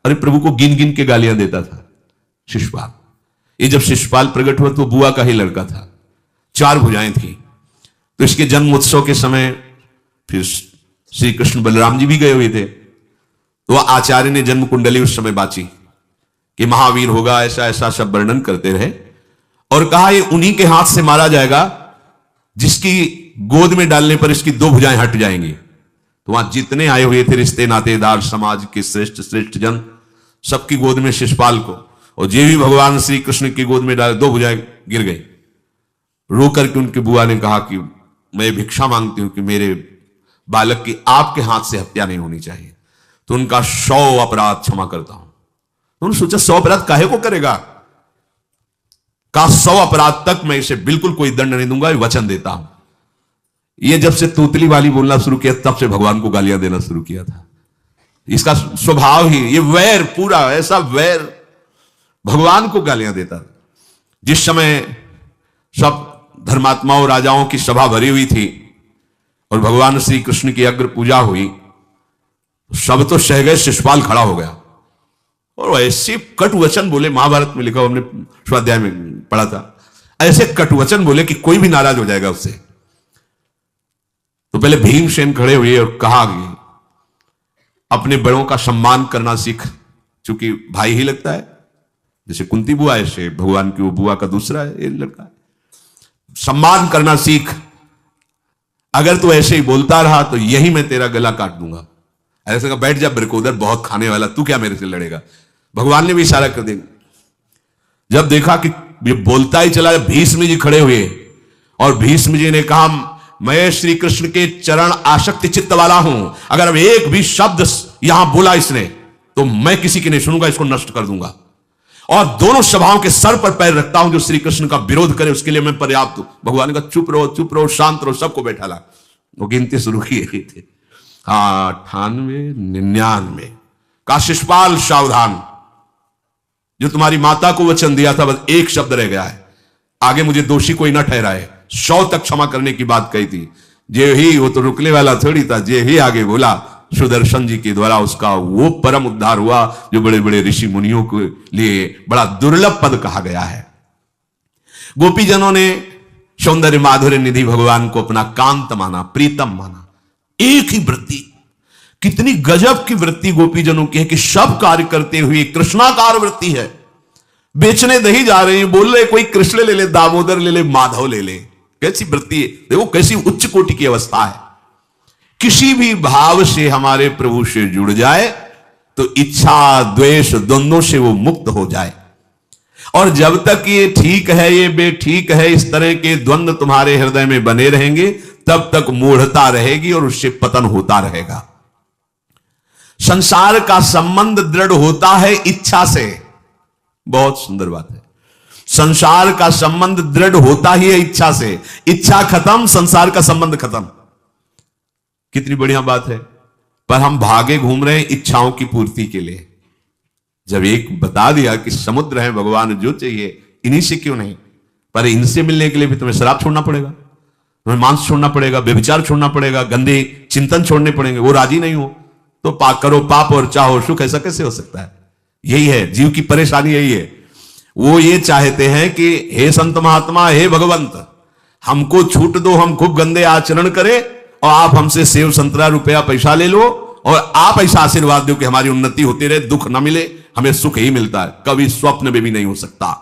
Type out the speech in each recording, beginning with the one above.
अरे प्रभु को गिन गिन के गालियां देता था शिशुपाल। ये जब शिशुपाल प्रकट हुआ तो बुआ का ही लड़का था, 4 भुजाएं थी। तो इसके जन्म उत्सव के समय फिर श्री कृष्ण बलराम जी भी गए हुए थे। तो आचार्य ने जन्म कुंडली उस समय बाची कि महावीर होगा, ऐसा ऐसा सब वर्णन करते रहे और कहा ये उन्हीं के हाथ से मारा जाएगा जिसकी गोद में डालने पर इसकी 2 भुजाएं हट जाएंगी। तो वहां जितने आए हुए थे रिश्ते नातेदार, समाज के श्रेष्ठ श्रेष्ठ जन, सबकी गोद में शिशुपाल को, और जे भी भगवान श्री कृष्ण की गोद में डाले 2 भुजाएं गिर गई। रो करके उनकी बुआ ने कहा कि मैं भिक्षा मांगती हूं कि मेरे बालक की आपके हाथ से हत्या नहीं होनी चाहिए, तो उनका 100 अपराध क्षमा करता हूं। तो उन्होंने सोचा 100 अपराध काहे को करेगा, का 100 अपराध तक मैं इसे बिल्कुल कोई दंड नहीं दूंगा, वचन देता हूं। ये जब से तोतली वाली बोलना शुरू किया तब से भगवान को गालियां देना शुरू किया था। इसका स्वभाव ही ये वैर, पूरा ऐसा वैर, भगवान को गालियां देता था। जिस समय सब धर्मात्माओं राजाओं की सभा भरी हुई थी और भगवान श्री कृष्ण की अग्र पूजा हुई, सब तो सह गए, शिशुपाल खड़ा हो गया और ऐसे कटु वचन बोले, महाभारत में लिखा, हमने स्वाध्याय में पढ़ा था, ऐसे कटु वचन बोले कि कोई भी नाराज हो जाएगा उससे। तो पहले भीमसेन खड़े हुए और कहा कि अपने बड़ों का सम्मान करना सीख, चूंकि भाई ही लगता है, जैसे कुंती बुआ ऐसे भगवान की वो बुआ का दूसरा है, ये लड़का है, सम्मान करना सीख। अगर तू ऐसे ही बोलता रहा तो यही मैं तेरा गला काट दूंगा। ऐसे कहा बैठ जा ब्रिकोदर, बहुत खाने वाला, तू क्या मेरे से लड़ेगा। भगवान ने भी इशारा कर दिया। जब देखा कि ये बोलता ही चला, भीष्म जी खड़े हुए और भीष्म जी ने कहा मैं श्री कृष्ण के चरण आसक्ति चित्त वाला हूं, अगर अब एक भी शब्द यहां बोला इसने तो मैं किसी की नहीं सुनूंगा, इसको नष्ट कर दूंगा। और दोनों सभाओं के सर पर पैर रखता हूं जो श्री कृष्ण का विरोध करे, उसके लिए मैं पर्याप्त हूं। भगवान का चुप रहो, शांत रहो, सबको बैठा ला। वो गिनती शुरू किए थे, 98, 99 का शिशुपाल सावधान, जो तुम्हारी माता को वचन दिया था, बस एक शब्द रह गया है, आगे मुझे दोषी कोई ना ठहराए। 100 तक क्षमा करने की बात कही थी। जे ही, वो तो रुकने वाला थोड़ी था, जे ही आगे बोला सुदर्शन जी के द्वारा उसका वो परम उद्धार हुआ जो बड़े बड़े ऋषि मुनियों के लिए बड़ा दुर्लभ पद कहा गया है। गोपीजनों ने सौंदर्य माधुर्य निधि भगवान को अपना कांत माना, प्रीतम माना। एक ही वृत्ति, कितनी गजब की वृत्ति गोपीजनों की है कि सब कार्य करते हुए कृष्णाकार वृत्ति है। बेचने दही जा रहे हैं, बोल रहे कोई कृष्ण ले ले, दामोदर ले ले, माधव ले ले, कैसी वृत्ति है देखो, कैसी उच्च कोटि की अवस्था है। किसी भी भाव से हमारे प्रभु से जुड़ जाए तो इच्छा द्वेष द्वंद्वों से वो मुक्त हो जाए। और जब तक ये ठीक है, ये बेठीक है, इस तरह के द्वंद्व तुम्हारे हृदय में बने रहेंगे, तब तक मूढ़ता रहेगी और उससे पतन होता रहेगा। संसार का संबंध दृढ़ होता है इच्छा से, बहुत सुंदर बात है। संसार का संबंध दृढ़ होता ही है इच्छा से। इच्छा खत्म, संसार का संबंध खत्म। कितनी बढ़िया बात है। पर हम भागे घूम रहे हैं इच्छाओं की पूर्ति के लिए। जब एक बता दिया कि समुद्र है भगवान, जो चाहिए इन्हीं से क्यों नहीं, पर इनसे मिलने के लिए भी तुम्हें शराब छोड़ना पड़ेगा, तुम्हें मांस छोड़ना पड़ेगा, व्यभिचार छोड़ना पड़ेगा, गंदे चिंतन छोड़ने पड़ेंगे। वो राजी नहीं हो तो करो पाप और चाहो सुख, ऐसा कैसे हो सकता है। यही है जीव की परेशानी, यही है। वो ये चाहते हैं कि हे संत महात्मा, हे भगवंत, हमको छूट दो, हम खूब गंदे आचरण करें और आप हमसे सेव संतरा रुपया पैसा ले लो और आप ऐसा आशीर्वाद दो कि हमारी उन्नति होती रहे, दुख न मिले, हमें सुख ही मिलता है। कभी स्वप्न में भी नहीं हो सकता।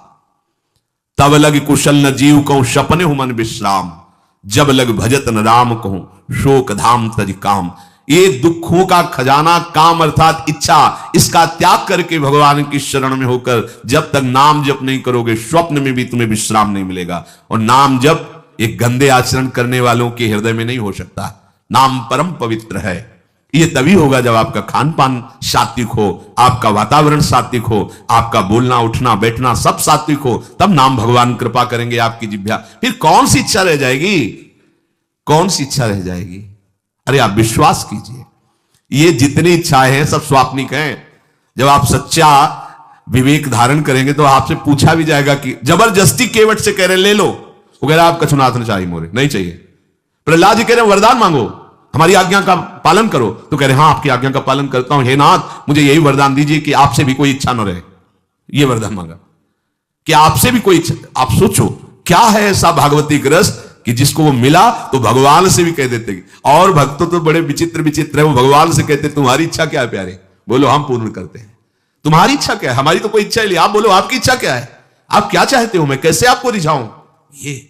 तब लग कुशल न जीव कहूं सपने हूं मन विश्राम, जब लग भजत न राम कहूं शोक धाम तज काम। ये दुखों का खजाना काम अर्थात इच्छा, इसका त्याग करके भगवान की शरण में होकर जब तक नाम जप नहीं करोगे, स्वप्न में भी तुम्हें विश्राम नहीं मिलेगा। और नाम जप एक गंदे आचरण करने वालों के हृदय में नहीं हो सकता। नाम परम पवित्र है। ये तभी होगा जब आपका खान पान सात्विक हो, आपका वातावरण सात्विक हो, आपका बोलना उठना बैठना सब सात्विक हो, तब नाम भगवान कृपा करेंगे आपकी जिह्वा। फिर कौन सी इच्छा रह जाएगी, कौन सी इच्छा रह जाएगी। अरे आप विश्वास कीजिए, ये जितनी इच्छाएं हैं सब स्वाप्निक हैं। जब आप सच्चा विवेक धारण करेंगे तो आपसे पूछा भी जाएगा कि जबरदस्ती केवट से कह रहे ले लो, वो कह रहा आप कछुनाथ न चाहिए, मोरे नहीं चाहिए। प्रहलाद जी कह रहे वरदान मांगो, हमारी आज्ञा का पालन करो। तो कह रहे हाँ आपकी आज्ञा का पालन करता हूं, हे नाथ मुझे यही वरदान दीजिए कि आपसे भी कोई इच्छा न रहे। यह वरदान मांगा कि आपसे भी कोई इच्छा। आप सोचो क्या है ऐसा भागवती ग्रस्त कि जिसको वो मिला तो भगवान से भी कह देते। और भक्तों तो बड़े विचित्र विचित्र है, वो भगवान से कहते तुम्हारी इच्छा क्या है प्यारे, बोलो हम पूर्ण करते हैं। तुम्हारी इच्छा क्या है, हमारी तो कोई इच्छा ही नहीं, आप बोलो आपकी इच्छा क्या है, आप क्या चाहते हो, मैं कैसे आपको रिझाऊं। ये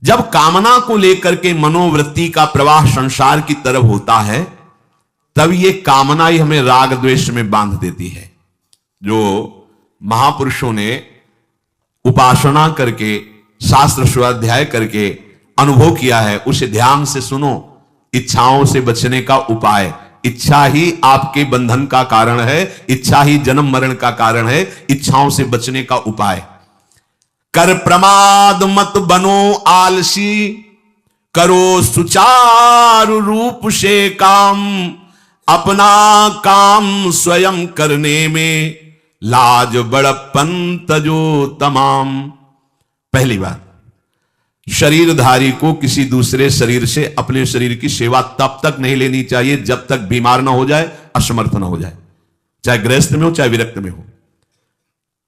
जब कामना को लेकर के मनोवृत्ति का प्रवाह संसार की तरफ होता है, तब ये कामना ही हमें राग द्वेष में बांध देती है। जो महापुरुषों ने उपासना करके शास्त्र स्वाध्याय करके अनुभव किया है, उसे ध्यान से सुनो। इच्छाओं से बचने का उपाय, इच्छा ही आपके बंधन का कारण है, इच्छा ही जन्म मरण का कारण है। इच्छाओं से बचने का उपाय, कर प्रमाद मत बनो आलसी, करो सुचारु रूप से काम, अपना काम स्वयं करने में लाज बड़प्पन तजो तमाम। पहली बात, शरीरधारी को किसी दूसरे शरीर से अपने शरीर की सेवा तब तक नहीं लेनी चाहिए जब तक बीमार ना हो जाए, असमर्थ ना हो जाए, चाहे गृहस्थ में हो चाहे विरक्त में हो।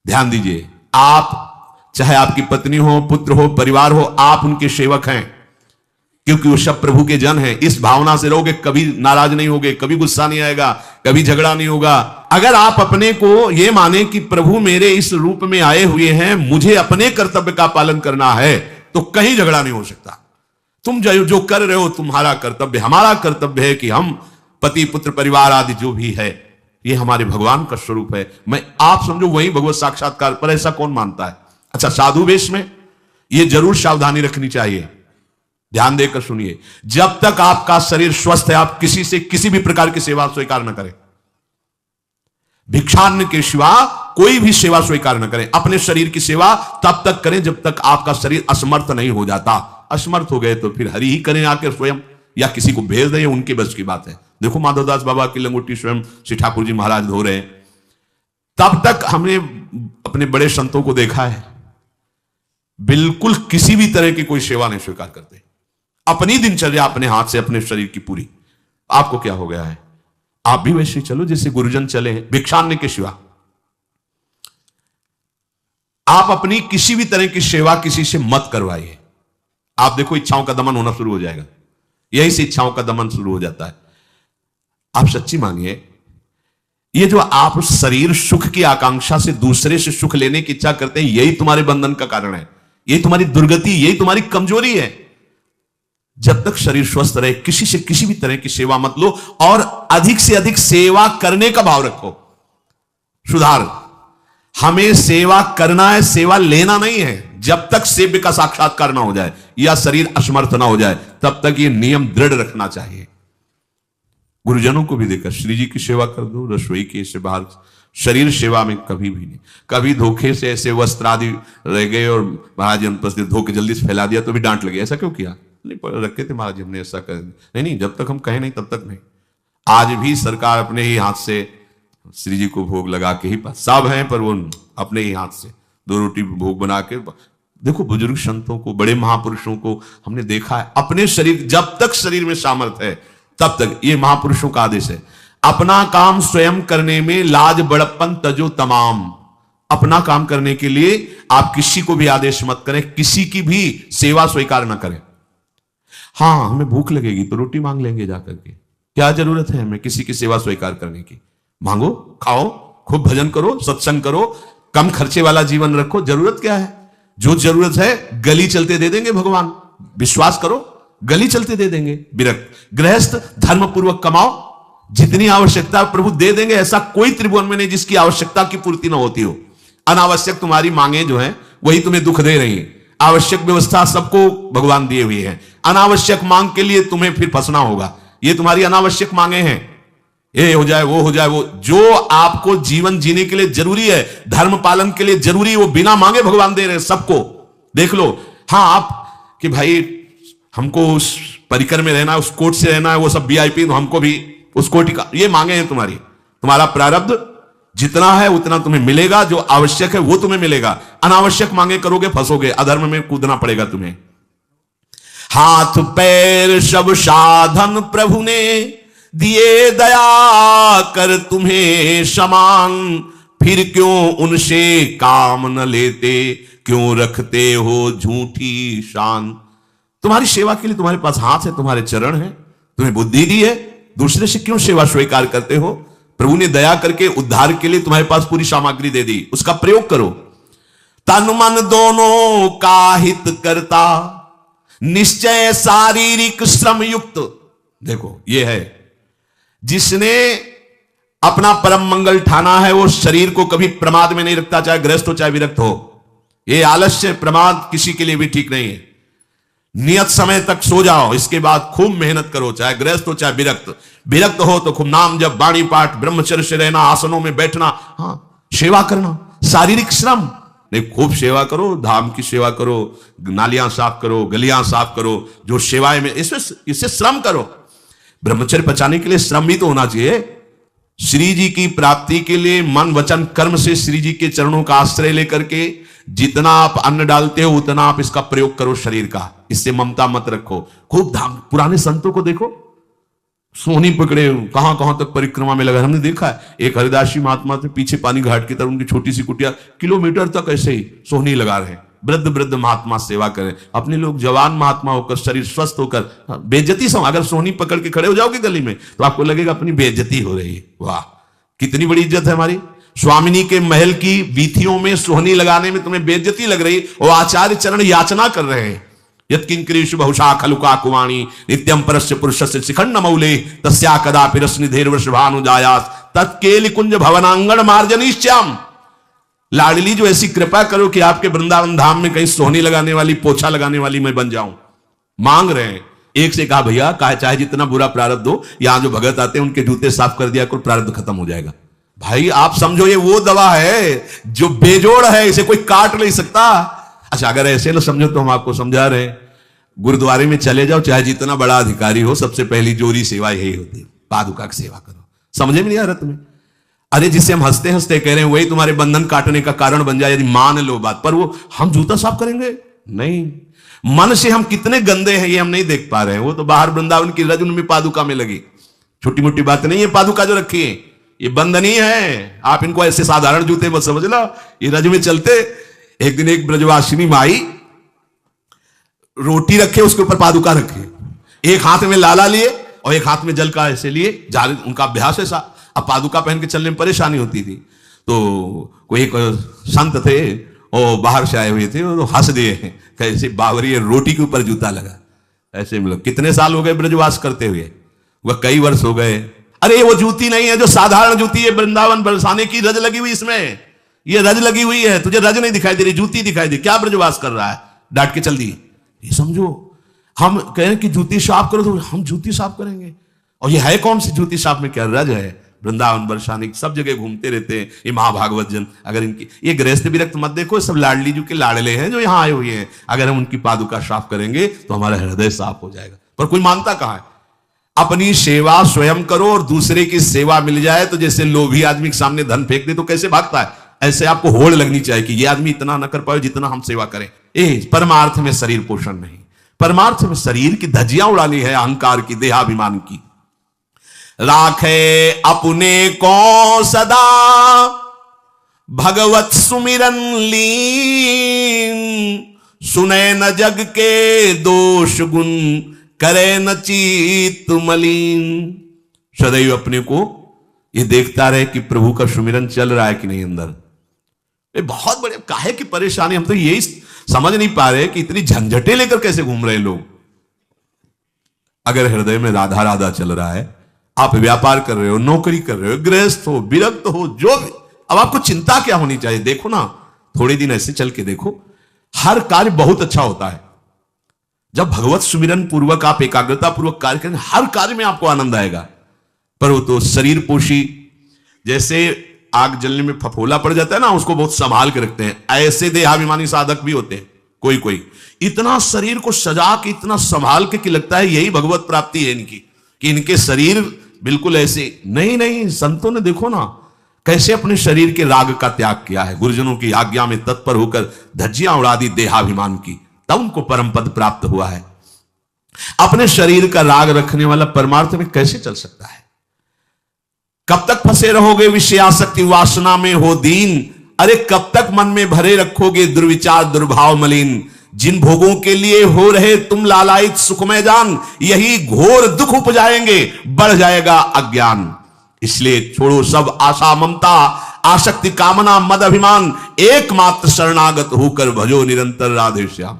ध्यान दीजिए, आप चाहे आपकी पत्नी हो, पुत्र हो, परिवार हो, आप उनके सेवक हैं, क्योंकि वो सब प्रभु के जन हैं। इस भावना से रहोगे कभी नाराज नहीं होगे, कभी गुस्सा नहीं आएगा, कभी झगड़ा नहीं होगा। अगर आप अपने को यह माने कि प्रभु मेरे इस रूप में आए हुए हैं, मुझे अपने कर्तव्य का पालन करना है, तो कहीं झगड़ा नहीं हो सकता। तुम जो कर रहे हो तुम्हारा कर्तव्य, हमारा कर्तव्य है कि हम पति पुत्र परिवार आदि जो भी है ये हमारे भगवान का स्वरूप है। मैं आप समझो वही भगवत साक्षात्कार, पर ऐसा कौन मानता है। अच्छा, साधु वेश में यह जरूर सावधानी रखनी चाहिए, ध्यान देकर सुनिए। जब तक आपका शरीर स्वस्थ है, आप किसी से किसी भी प्रकार की सेवा स्वीकार न करें। भिक्षान्न के सिवा कोई भी सेवा स्वीकार न करें। अपने शरीर की सेवा तब तक करें जब तक आपका शरीर असमर्थ नहीं हो जाता। असमर्थ हो गए तो फिर हरि ही करें आके स्वयं, या किसी को भेज दें, उनके बस की बात है। देखो माधवदास बाबा की लंगोटी स्वयं श्री ठाकुर जी महाराज धो रहे हैं। तब तक हमने अपने बड़े संतों को देखा है, बिल्कुल किसी भी तरह की कोई सेवा नहीं स्वीकार करते। अपनी दिनचर्या अपने हाथ से, अपने शरीर की पूरी। आपको क्या हो गया है, आप भी वैसे ही चलो जैसे गुरुजन चले हैं, भिक्षान्न के सिवा। आप अपनी किसी भी तरह की सेवा किसी से मत करवाइए। आप देखो इच्छाओं का दमन होना शुरू हो जाएगा, यही से इच्छाओं का दमन शुरू हो जाता है। आप सच्ची मांगिए, ये जो आप शरीर सुख की आकांक्षा से दूसरे से सुख लेने की इच्छा करते हैं, यही तुम्हारे बंधन का कारण है, यही तुम्हारी दुर्गति, यही तुम्हारी कमजोरी है। जब तक शरीर स्वस्थ रहे, किसी से किसी भी तरह की सेवा मत लो, और अधिक से अधिक सेवा करने का भाव रखो। सुधार, हमें सेवा करना है, सेवा लेना नहीं है। जब तक सेव्य का साक्षात्कार ना हो जाए या शरीर असमर्थ ना हो जाए, तब तक ये नियम दृढ़ रखना चाहिए। गुरुजनों को भी देखकर श्री जी की सेवा कर दो, रसोई के से बाहर शरीर सेवा में कभी भी नहीं। कभी धोखे से ऐसे वस्त्र आदि रह गए और महाराज अनुपस्थित, धोखे जल्दी से फैला दिया तो भी डांट लगे, ऐसा क्यों किया, नहीं रखे थे महाराज हमने, ऐसा कर नहीं, जब तक हम कहें नहीं तब तक नहीं। आज भी सरकार अपने ही हाथ से श्री जी को भोग लगा के ही, सब हैं पर वो अपने ही हाथ से 2 रोटी भोग बना के। देखो बुजुर्ग संतों को, बड़े महापुरुषों को हमने देखा है, अपने शरीर, जब तक शरीर में सामर्थ्य है तब तक, ये महापुरुषों का आदेश है, अपना काम स्वयं करने में लाज बड़प्पन तजो तमाम। अपना काम करने के लिए आप किसी को भी आदेश मत करें, किसी की भी सेवा स्वीकार ना करें। हाँ, हमें भूख लगेगी तो रोटी मांग लेंगे जाकर के, क्या जरूरत है हमें किसी की सेवा स्वीकार करने की। मांगो, खाओ, खूब भजन करो, सत्संग करो, कम खर्चे वाला जीवन रखो। जरूरत क्या है, जो जरूरत है गली चलते दे देंगे भगवान, विश्वास करो, गली चलते दे देंगे। विरक्त गृहस्थ धर्म पूर्वक कमाओ, जितनी आवश्यकता प्रभु दे देंगे। ऐसा कोई त्रिभुवन में नहीं जिसकी आवश्यकता की पूर्ति ना होती हो। अनावश्यक तुम्हारी मांगे जो है वही तुम्हें दुख दे रही है। आवश्यक व्यवस्था सबको भगवान दिए हुए हैं, अनावश्यक मांग के लिए तुम्हें फिर फंसना होगा। ये तुम्हारी अनावश्यक मांगे हैं, ये हो जाए वो हो जाए, वो जो आपको जीवन जीने के लिए जरूरी है, धर्म पालन के लिए जरूरी है, वो बिना मांगे भगवान दे रहे हैं सबको। देख लो। हाँ, आप कि भाई हमको उस परिकर में रहना है, उस कोर्ट से रहना है, वो सब वीआईपी, तो हमको भी उस कोटि का, ये मांगे हैं तुम्हारी। तुम्हारा प्रारब्ध जितना है उतना तुम्हें मिलेगा, जो आवश्यक है वो तुम्हें मिलेगा। अनावश्यक मांगे करोगे फंसोगे, अधर्म में कूदना पड़ेगा तुम्हें। हाथ पैर सब साधन प्रभु ने दिए, दया कर तुम्हें समान, फिर क्यों उनसे काम न लेते, क्यों रखते हो झूठी शान। तुम्हारी सेवा के लिए तुम्हारे पास हाथ है, तुम्हारे चरण है, तुम्हें बुद्धि दी है, दूसरे से क्यों सेवा स्वीकार करते हो। प्रभु ने दया करके उद्धार के लिए तुम्हारे पास पूरी सामग्री दे दी, उसका प्रयोग करो। तन मन दोनों का हित करता, निश्चय शारीरिक श्रम युक्त। देखो ये है, जिसने अपना परम मंगल ठाना है वो शरीर को कभी प्रमाद में नहीं रखता, चाहे गृहस्थ हो चाहे विरक्त हो। ये आलस्य प्रमाद किसी के लिए भी ठीक नहीं है। नियत समय तक सो जाओ, इसके बाद खूब मेहनत करो, चाहे गृहस्थ हो चाहे विरक्त। विरक्त हो तो खूब नाम जप, वाणी पाठ, ब्रह्मचर्य से रहना, आसनों में बैठना, हाँ सेवा करना, शारीरिक श्रम नहीं, खूब सेवा करो, धाम की सेवा करो, नालियां साफ करो, गलियां साफ करो, जो सेवाएं में इससे श्रम करो। ब्रह्मचर्य बचाने के लिए श्रम भी तो होना चाहिए। श्री जी की प्राप्ति के लिए मन वचन कर्म से श्री जी के चरणों का आश्रय लेकर के जितना आप अन्न डालते हो उतना आप इसका प्रयोग करो शरीर का, इससे ममता मत रखो। खूब धाम, पुराने संतों को देखो, सोहनी पकड़े कहां कहां तक परिक्रमा में लगा। हमने देखा है एक हरिदासी महात्मा थे, पीछे पानी घाट की तरफ उनकी छोटी सी कुटिया, किलोमीटर तक ऐसे ही सोहनी लगा रहे। वृद्ध वृद्ध महात्मा सेवा करें, अपने लोग जवान महात्मा होकर शरीर स्वस्थ होकर बेइज्जती से, अगर सोहनी पकड़ के खड़े हो जाओगे गली में तो आपको लगेगा अपनी बेइज्जती हो रही है। वाह कितनी बड़ी इज्जत है हमारी। स्वामिनी के महल की वीथियों में सोहनी लगाने में तुम्हें बेइज्जती लग रही और आचार्य चरण याचना कर रहे हैं। यत्किंक्रीषु बहुशा खलुका कुवाणी नित्यम परस्य पुरुषस्य शिखंड मौले तस्या कदापि रश्निधेर वृषभानुजायास तत्केलि कुंज भवनांगण मार्जनीश्याम। लाडली जो ऐसी कृपा करो कि आपके वृंदावन धाम में कहीं सोहनी लगाने वाली, पोछा लगाने वाली मैं बन जाऊं। मांग रहे हैं। एक से कहा भैया चाहे जितना बुरा प्रारब्ध हो, यहां जो भगत आते हैं उनके जूते साफ कर दिया करो, प्रारब्ध खत्म हो जाएगा। भाई आप समझो ये वो दवा है जो बेजोड़ है, इसे कोई काट नहीं सकता। अच्छा अगर ऐसे ना समझो तो हम आपको समझा रहे हैं, गुरुद्वारे में चले जाओ, चाहे जितना बड़ा अधिकारी हो, सबसे पहली जोरी सेवा यही होती है, पादुका की सेवा करो। समझे में नहीं आ रहा तुम्हें? अरे जिससे हम हंसते हंसते कह रहे हैं वही तुम्हारे बंधन काटने का कारण बन जाए, यदि मान लो बात। पर वो हम जूता साफ करेंगे नहीं, मन से हम कितने गंदे हैं ये हम नहीं देख पा रहे हैं। वो तो बाहर वृंदावन की रज उनमें पादुका में लगी, छोटी मोटी बात नहीं है। पादुका जो रखी है ये बंधनी है, आप इनको ऐसे साधारण जूते मत समझ लो, ये रज में चलते। एक दिन एक ब्रजवासिनी माई रोटी रखे, उसके ऊपर पादुका रखे, एक हाथ में लाला लिए और एक हाथ में जल का ऐसे लिए, उनका अभ्यास ऐसा। अब पादुका पहन के चलने में परेशानी होती थी, तो कोई एक संत थे और बाहर से आए हुए थे, वो हंस दिए कैसे बावरी रोटी के ऊपर जूता लगा। ऐसे मतलब कितने साल हो गए ब्रजवास करते हुए? वह कई वर्ष हो गए। अरे वो जूती नहीं है जो साधारण जूती है, वृंदावन बरसाने की रज लगी हुई, इसमें ये रज लगी हुई है, तुझे रज नहीं दिखाई दे रही, जूती दिखाई दे, क्या ब्रजवास कर रहा है? डांट के चल दी। ये समझो, हम कह रहे हैं कि जूती साफ करो तो हम जूती साफ करेंगे, और ये है कौन सी जूती साफ में? क्या रज है? वृंदावन बरसाने सब जगह घूमते रहते हैं ये महाभागवत जन। अगर इनकी ये गृहस्थ विरक्त मत देखो, सब लाडली जी के लाडले हैं जो यहाँ आए हुए हैं। अगर हम उनकी पादुका साफ करेंगे तो हमारा हृदय साफ हो जाएगा। पर कोई मानता कहां है? अपनी सेवा स्वयं करो और दूसरे की सेवा मिल जाए तो जैसे लोभी आदमी के सामने धन फेंक दे तो कैसे भागता है, ऐसे आपको होड़ लगनी चाहिए कि ये आदमी इतना न कर पाए जितना हम सेवा करें। परमार्थ में शरीर पोषण नहीं, परमार्थ में शरीर की धज्जियां उड़ानी है, अहंकार की, देहाभिमान की। राखे अपने को सदा भगवत सुमिरन लीन, सुने न जग के दोष गुण, करे न चित्त मलिन। सदैव अपने को ये देखता रहे कि प्रभु का सुमिरन चल रहा है कि नहीं अंदर। ये बहुत बड़े काहे की परेशानी, हम तो यही समझ नहीं पा रहे कि इतनी झंझटें लेकर कैसे घूम रहे लोग। अगर हृदय में राधा राधा चल रहा है, आप व्यापार कर रहे हो, नौकरी कर रहे हो, गृहस्थ हो, विरक्त हो, जो भी, अब आपको चिंता क्या होनी चाहिए? देखो ना, थोड़े दिन ऐसे चल के देखो, हर कार्य बहुत अच्छा होता है जब भगवत सुमिरन पूर्वक आप एकाग्रता पूर्वक कार्य करेंगे, हर कार्य में आपको आनंद आएगा। पर वो तो शरीर पोषी, जैसे आग जलने में फफोला पड़ जाता है ना, उसको बहुत संभाल के रखते हैं, ऐसे देहाभिमानी साधक भी होते हैं। कोई कोई इतना शरीर को सजा के इतना संभाल के कि लगता है यही भगवत प्राप्ति है इनकी, कि इनके शरीर बिल्कुल ऐसे नहीं। संतों ने देखो ना कैसे अपने शरीर के राग का त्याग किया है, गुरुजनों की आज्ञा में तत्पर होकर धज्जियां उड़ा दी देहाभिमान की, तब उनको परम पद प्राप्त हुआ है। अपने शरीर का राग रखने वाला परमार्थ में कैसे चल सकता है? कब तक फंसे रहोगे विषयासक्ति वासना में हो दीन? अरे कब तक मन में भरे रखोगे दुर्विचार दुर्भाव मलिन? जिन भोगों के लिए हो रहे तुम लालायित सुखमय जान, यही घोर दुख उपजाएंगे, बढ़ जाएगा अज्ञान। इसलिए छोड़ो सब आशा ममता, आसक्ति कामना मद अभिमान, एकमात्र शरणागत होकर भजो निरंतर राधे श्याम।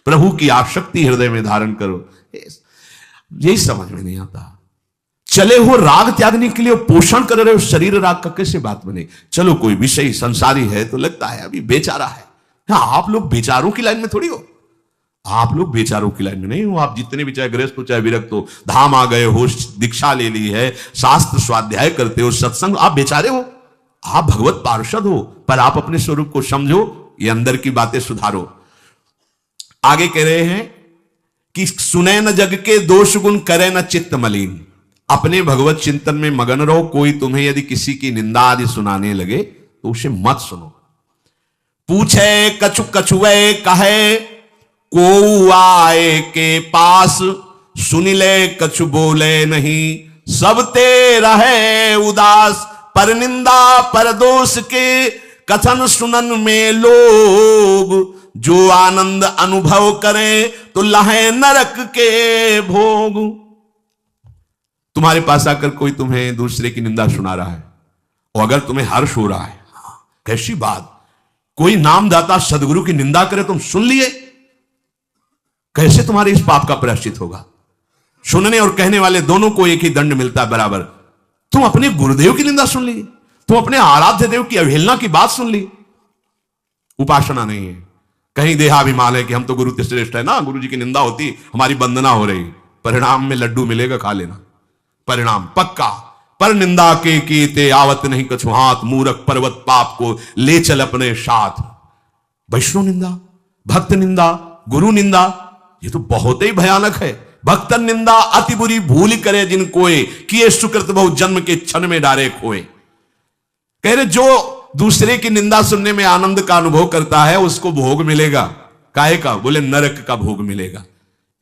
प्रभु की आसक्ति हृदय में धारण करो। यही समझ में नहीं आता। चले हो राग त्यागने के लिए, पोषण कर रहे हो शरीर राग का, कैसे बात बने? चलो कोई विषय संसारी है तो लगता है अभी बेचारा है। आप लोग बेचारों की लाइन में थोड़ी हो, आप लोग बेचारों की लाइन में नहीं हो। आप जितने भी, चाहे गृहस्थ हो चाहे विरक्त हो, धाम आ गए हो, दीक्षा ले ली है, शास्त्र स्वाध्याय करते हो, सत्संग, आप बेचारे हो, आप भगवत पार्षद हो। पर आप अपने स्वरूप को समझो, ये अंदर की बातें सुधारो। आगे कह रहे हैं कि सुने न जग के दोष गुण, करे न चित्त मलिन। अपने भगवत चिंतन में मगन रहो। कोई तुम्हें यदि किसी की निंदा आदि सुनाने लगे तो उसे मत सुनो। पूछे कछु कछुए कहे, को आए के पास, सुन ले कछु बोले नहीं, सब ते रहे उदास। पर निंदा पर दोष के कथन सुनन में लोग, जो आनंद अनुभव करें तो लहे नरक के भोग। तुम्हारे पास आकर कोई तुम्हें दूसरे की निंदा सुना रहा है और अगर तुम्हें हर्ष हो रहा है, कैसी बात, कोई नामदाता सदगुरु की निंदा करे तुम सुन लिए, कैसे तुम्हारे इस पाप का प्रायश्चित होगा? सुनने और कहने वाले दोनों को एक ही दंड मिलता है बराबर। तुम अपने गुरुदेव की निंदा सुन ली, तुम अपने आराध्य देव की अवहेलना की बात सुन ली। उपासना नहीं है, कहीं देहाभिमान है कि हम तो गुरु से श्रेष्ठ है ना, गुरु जी की निंदा होती हमारी वंदना हो रही। परिणाम में लड्डू मिलेगा, खा लेना, परिणाम पक्का। पर निंदा के कीते आवत नहीं कछु हाथ, मूरख पर्वत पाप को ले चल अपने साथ। वैष्णव निंदा, भक्त निंदा, गुरु निंदा, ये तो बहुत ही भयानक है। भक्त निंदा अति बुरी भूल करे जिन कोय, किए सुकृत बहु जन्म के क्षण में डारे खोए। कह रहे जो दूसरे की निंदा सुनने में आनंद का अनुभव करता है उसको भोग मिलेगा। काहे का? बोले नरक का भोग मिलेगा।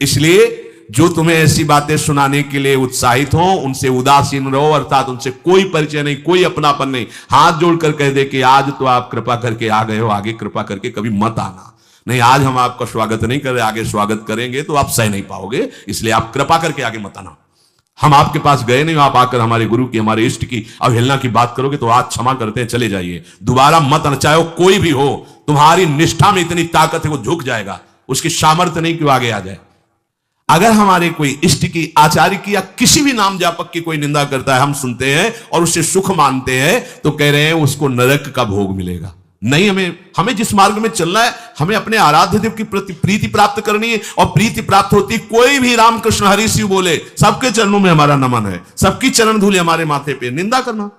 इसलिए जो तुम्हें ऐसी बातें सुनाने के लिए उत्साहित हो उनसे उदासीन रहो, अर्थात उनसे कोई परिचय नहीं, कोई अपनापन नहीं। हाथ जोड़कर कह दे कि आज तो आप कृपा करके आ गए हो, आगे कृपा करके कभी मत आना। नहीं, आज हम आपका स्वागत नहीं कर रहे, आगे स्वागत करेंगे तो आप सह नहीं पाओगे, इसलिए आप कृपा करके आगे मत आना। हम आपके पास गए नहीं, आप आकर हमारे गुरु की, हमारे इष्ट की अवहेलना की बात करोगे तो आज क्षमा करते हैं, चले जाइए, दोबारा मत आना। चाहे कोई भी हो, तुम्हारी निष्ठा में इतनी ताकत है वो झुक जाएगा, उसकी सामर्थ्य नहीं कि वो आगे आ जाए। अगर हमारे कोई इष्ट की, आचार्य की या किसी भी नाम जापक की कोई निंदा करता है, हम सुनते हैं और उससे सुख मानते हैं, तो कह रहे हैं उसको नरक का भोग मिलेगा। नहीं, हमें जिस मार्ग में चलना है, हमें अपने आराध्य देव की प्रति प्रीति प्राप्त करनी है। और प्रीति प्राप्त होती, कोई भी रामकृष्ण हरि शिव बोले, सबके चरणों में हमारा नमन है, सबकी चरण धूले हमारे माथे पे। निंदा करना,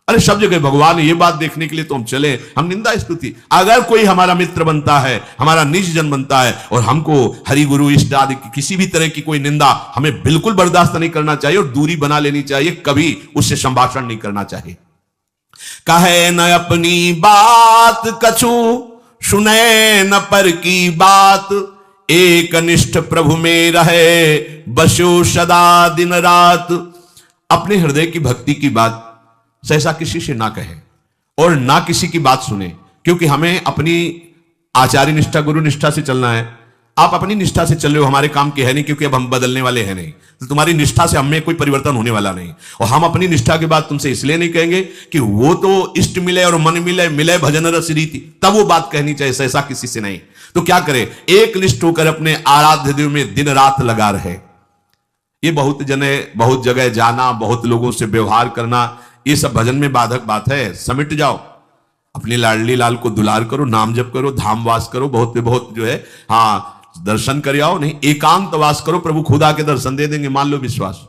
अरे सब जगह भगवान, ये बात देखने के लिए तो हम चले, हम निंदा स्तुति। अगर कोई हमारा मित्र बनता है, हमारा निज जन बनता है और हमको हरि गुरु इष्ट आदि की किसी भी तरह की कोई निंदा, हमें बिल्कुल बर्दाश्त नहीं करना चाहिए और दूरी बना लेनी चाहिए, कभी उससे संभाषण नहीं करना चाहिए। कहे न अपनी बात कछु, सुने न पर की बात, एक निष्ठ प्रभु में रहे, बसो सदा दिन रात। अपने हृदय की भक्ति की बात सहसा किसी से ना कहे और ना किसी की बात सुने, क्योंकि हमें अपनी आचार्य निष्ठा, गुरु निष्ठा से चलना है। आप अपनी निष्ठा से चल रहे हो, हमारे काम के है नहीं, क्योंकि अब हम बदलने वाले हैं नहीं, तो तुम्हारी निष्ठा से हमें कोई परिवर्तन होने वाला नहीं। और हम अपनी निष्ठा के बाद तुमसे इसलिए नहीं कहेंगे कि वो तो इष्ट मिले और मन मिले, मिले भजन रस रीति, तब वो बात कहनी चाहिए, सहसा किसी से नहीं। तो क्या करे, एक निष्ठ होकर अपने आराध्य देव में दिन रात लगा रहे। ये बहुत जगह जाना, बहुत लोगों से व्यवहार करना, ये सब भजन में बाधक बात है। समिट जाओ, अपने लाडली लाल को दुलार करो, नाम जप करो, धाम वास करो, बहुत जो है, हाँ दर्शन कर आओ। नहीं, एकांत वास करो, प्रभु खुद आके दर्शन दे देंगे, मान लो विश्वास।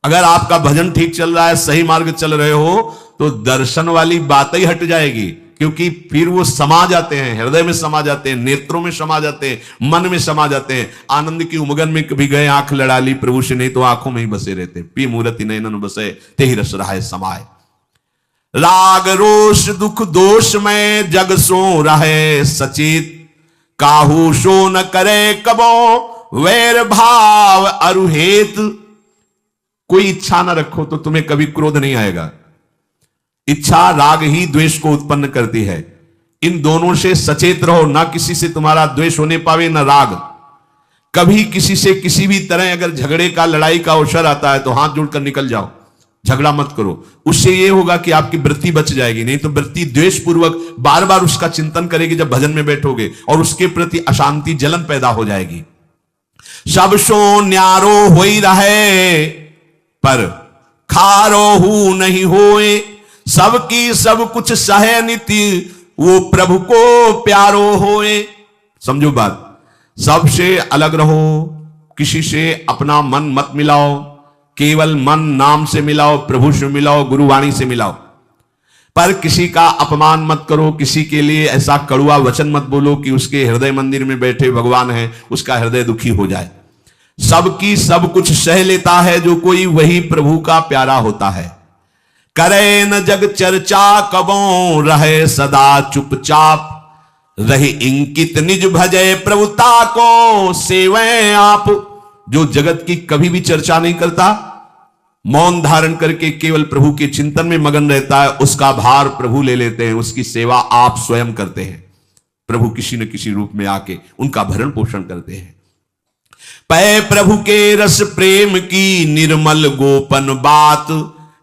अगर आपका भजन ठीक चल रहा है, सही मार्ग चल रहे हो, तो दर्शन वाली बात ही हट जाएगी, क्योंकि फिर वो समा जाते हैं, हृदय में समा जाते हैं, नेत्रों में समा जाते हैं, मन में समा जाते हैं। आनंद की उमगन में कभी गए, आंख लड़ा ली प्रभु से, नहीं तो आंखों में ही बसे रहते। पी मूर्ति नयनन बसे, ते ही रस रहा है समाए। राग रोष दुख दोष में जग सो रहे सचेत, काहू सो न करे कबो, वैर भाव अरुहेत, कोई इच्छा ना रखो तो तुम्हें कभी क्रोध नहीं आएगा। इच्छा राग ही द्वेष को उत्पन्न करती है। इन दोनों से सचेत रहो, ना किसी से तुम्हारा द्वेष होने पावे ना राग। कभी किसी से किसी भी तरह अगर झगड़े का लड़ाई का अवसर आता है तो हाथ जोड़कर निकल जाओ, झगड़ा मत करो। उससे यह होगा कि आपकी वृत्ति बच जाएगी, नहीं तो वृत्ति द्वेष पूर्वक बार बार उसका चिंतन करेगी जब भजन में बैठोगे, और उसके प्रति अशांति जलन पैदा हो जाएगी। सब सो न्यारो हो ही रहे पर खारो हु नहीं होए, सबकी सब कुछ सहे नीति वो प्रभु को प्यारो होए। समझो बात, सबसे अलग रहो, किसी से अपना मन मत मिलाओ, केवल मन नाम से मिलाओ, प्रभु से मिलाओ, गुरुवाणी से मिलाओ। पर किसी का अपमान मत करो, किसी के लिए ऐसा कड़ुआ वचन मत बोलो कि उसके हृदय मंदिर में बैठे भगवान हैं उसका हृदय दुखी हो जाए। सबकी सब कुछ सह लेता है जो कोई, वही प्रभु का प्यारा होता है। करे न जग चर्चा कबों, रहे सदा चुपचाप, रहे इंकित निज भजय प्रभुता को सेवे आप। जो जगत की कभी भी चर्चा नहीं करता, मौन धारण करके केवल प्रभु के चिंतन में मगन रहता है, उसका भार प्रभु ले लेते हैं, उसकी सेवा आप स्वयं करते हैं। प्रभु किसी न किसी रूप में आके उनका भरण पोषण करते हैं। पै प्रभु के रस प्रेम की निर्मल गोपन बात,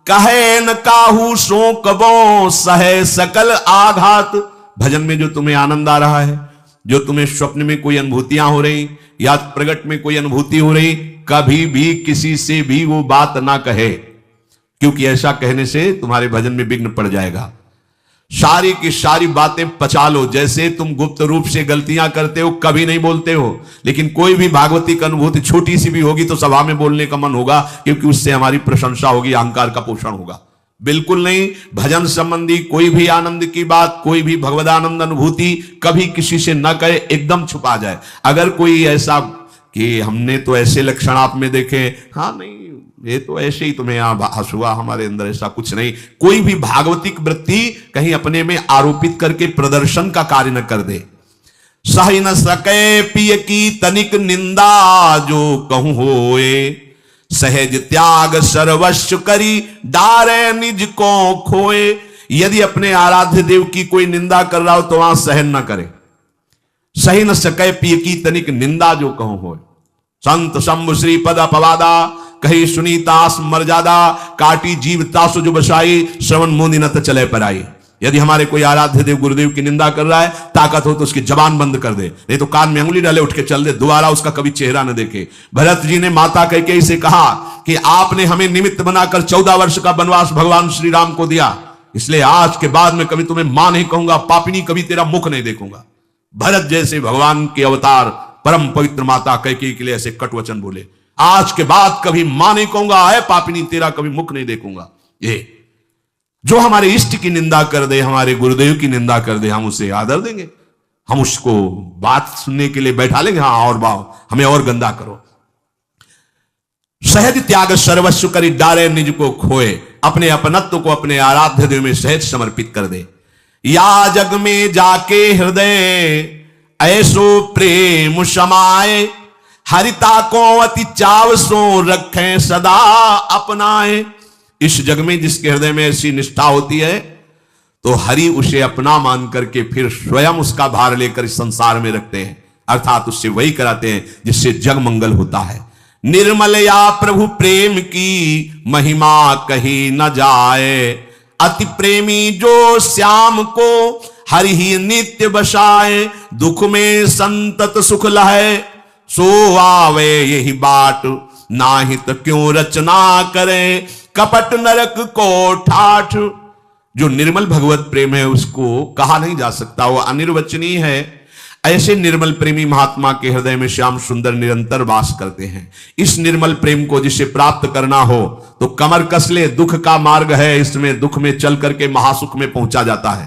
कहे न काहू सो कबो सहे सकल आघात। भजन में जो तुम्हें आनंद आ रहा है, जो तुम्हें स्वप्न में कोई अनुभूतियां हो रही या प्रगट में कोई अनुभूति हो रही, कभी भी किसी से भी वो बात ना कहे, क्योंकि ऐसा कहने से तुम्हारे भजन में विघ्न पड़ जाएगा। सारी की सारी बातें पचा लो। जैसे तुम गुप्त रूप से गलतियां करते हो, कभी नहीं बोलते हो, लेकिन कोई भी भागवती की अनुभूति छोटी सी भी होगी तो सभा में बोलने का मन होगा, क्योंकि उससे हमारी प्रशंसा होगी, अहंकार का पोषण होगा। बिल्कुल नहीं। भजन संबंधी कोई भी आनंद की बात, कोई भी भगवदानंद अनुभूति कभी किसी से न कहे, एकदम छुपा जाए। अगर कोई ऐसा कि हमने तो ऐसे लक्षण आप में देखे, हाँ नहीं ये तो ऐसे ही तुम्हें यहां हंसुआ, हमारे अंदर ऐसा कुछ नहीं, कोई भी भागवतिक वृत्ति कहीं अपने में आरोपित करके प्रदर्शन का कार्य न कर दे। सही न सके पिय की तनिक निंदा, जो कहूं होए सहज त्याग सर्वस्व करी, डारे निज को खोए। यदि अपने आराध्य देव की कोई निंदा कर रहा हो तो वहां सहन न करे। सही न सके पिय की तनिक निंदा, जो कहूं होए। संत शंभु श्री पद अपवादा, कही सुनीतास मर्यादा, काटी जीवता सो जो बसाई, श्रवण मुनि नत चले पर आई। यदि हमारे कोई आराध्य देव गुरुदेव की निंदा कर रहा है, ताकत हो तो उसकी जबान बंद कर दे, नहीं तो कान में अंगुली डाले उठ के चल दे, दोबारा उसका कभी चेहरा न देखे। भरत जी ने माता कैकेयी से कहा कि आपने हमें निमित्त बनाकर 14 वर्ष का वनवास भगवान श्री राम को दिया, इसलिए आज के बाद में कभी तुम्हें मां नहीं कहूंगा, पापिनी कभी तेरा मुख नहीं देखूंगा। भरत जैसे भगवान के अवतार परम पवित्र माता कैकेयी के लिए ऐसे कट वचन बोले, आज के बाद कभी मां नहीं कहूंगा, है पापिनी तेरा कभी मुख नहीं देखूंगा। ये जो हमारे इष्ट की निंदा कर दे, हमारे गुरुदेव की निंदा कर दे, हम उसे आदर देंगे, हम उसको बात सुनने के लिए बैठा लेंगे। हाँ और बाओ हमें और गंदा करो। सहज त्याग सर्वस्व करी, डारे निज को खोए। अपने अपनत्व को अपने आराध्य देव में सहज समर्पित कर दे। या जग में जाके हृदय ऐसो प्रेम समाए, हरिता को अति चाव सो रखें सदा अपनाए। इस जग में जिसके हृदय में ऐसी निष्ठा होती है तो हरि उसे अपना मान करके फिर स्वयं उसका भार लेकर इस संसार में रखते हैं, अर्थात उससे वही कराते हैं जिससे जग मंगल होता है। निर्मल या प्रभु प्रेम की महिमा कही न जाए, अति प्रेमी जो श्याम को हरि ही नित्य बसाए। दुख में संतत सुख लहे, सो आवे यही बाट, नाहित क्यों रचना करे, कपट नरक को ठाठ। जो निर्मल भगवत प्रेम है उसको कहा नहीं जा सकता, वो अनिर्वचनीय है। ऐसे निर्मल प्रेमी महात्मा के हृदय में श्याम सुंदर निरंतर वास करते हैं। इस निर्मल प्रेम को जिसे प्राप्त करना हो तो कमर कस ले, दुख का मार्ग है, इसमें दुख में चल करके महासुख में पहुंचा जाता है।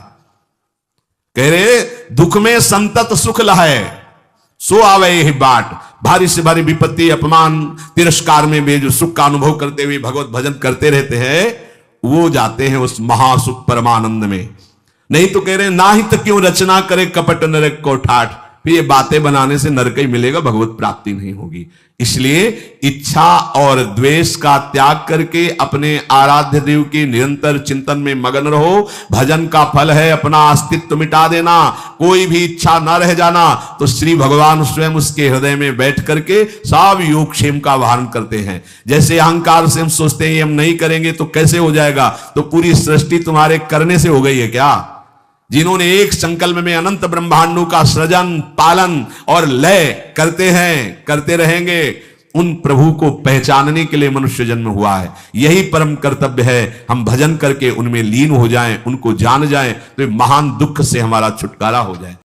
कह रहे दुख में संतत सुख लहे, सो आवे यही बाट। भारी से भारी विपत्ति, अपमान, तिरस्कार में भी जो सुख का अनुभव करते हुए भगवत भजन करते रहते हैं, वो जाते हैं उस महासुख परमानंद में। नहीं तो कह रहे नाहित क्यों रचना करे, कपट नरक को ठाठ। फिर ये बातें बनाने से नरक ही मिलेगा, भगवत प्राप्ति नहीं होगी। इसलिए इच्छा और द्वेष का त्याग करके अपने आराध्य देव के निरंतर चिंतन में मगन रहो। भजन का फल है अपना अस्तित्व मिटा देना, कोई भी इच्छा न रह जाना। तो श्री भगवान स्वयं उसके हृदय में बैठ करके सब योगक्षेम का वाहन करते हैं। जैसे अहंकार से हम सोचते हैं हम नहीं करेंगे तो कैसे हो जाएगा, तो पूरी सृष्टि तुम्हारे करने से हो गई है क्या? जिन्होंने एक संकल्प में अनंत ब्रह्मांडों का सृजन, पालन और लय करते हैं, करते रहेंगे, उन प्रभु को पहचानने के लिए मनुष्य जन्म हुआ है। यही परम कर्तव्य है, हम भजन करके उनमें लीन हो जाएं, उनको जान जाएं, तो महान दुख से हमारा छुटकारा हो जाए।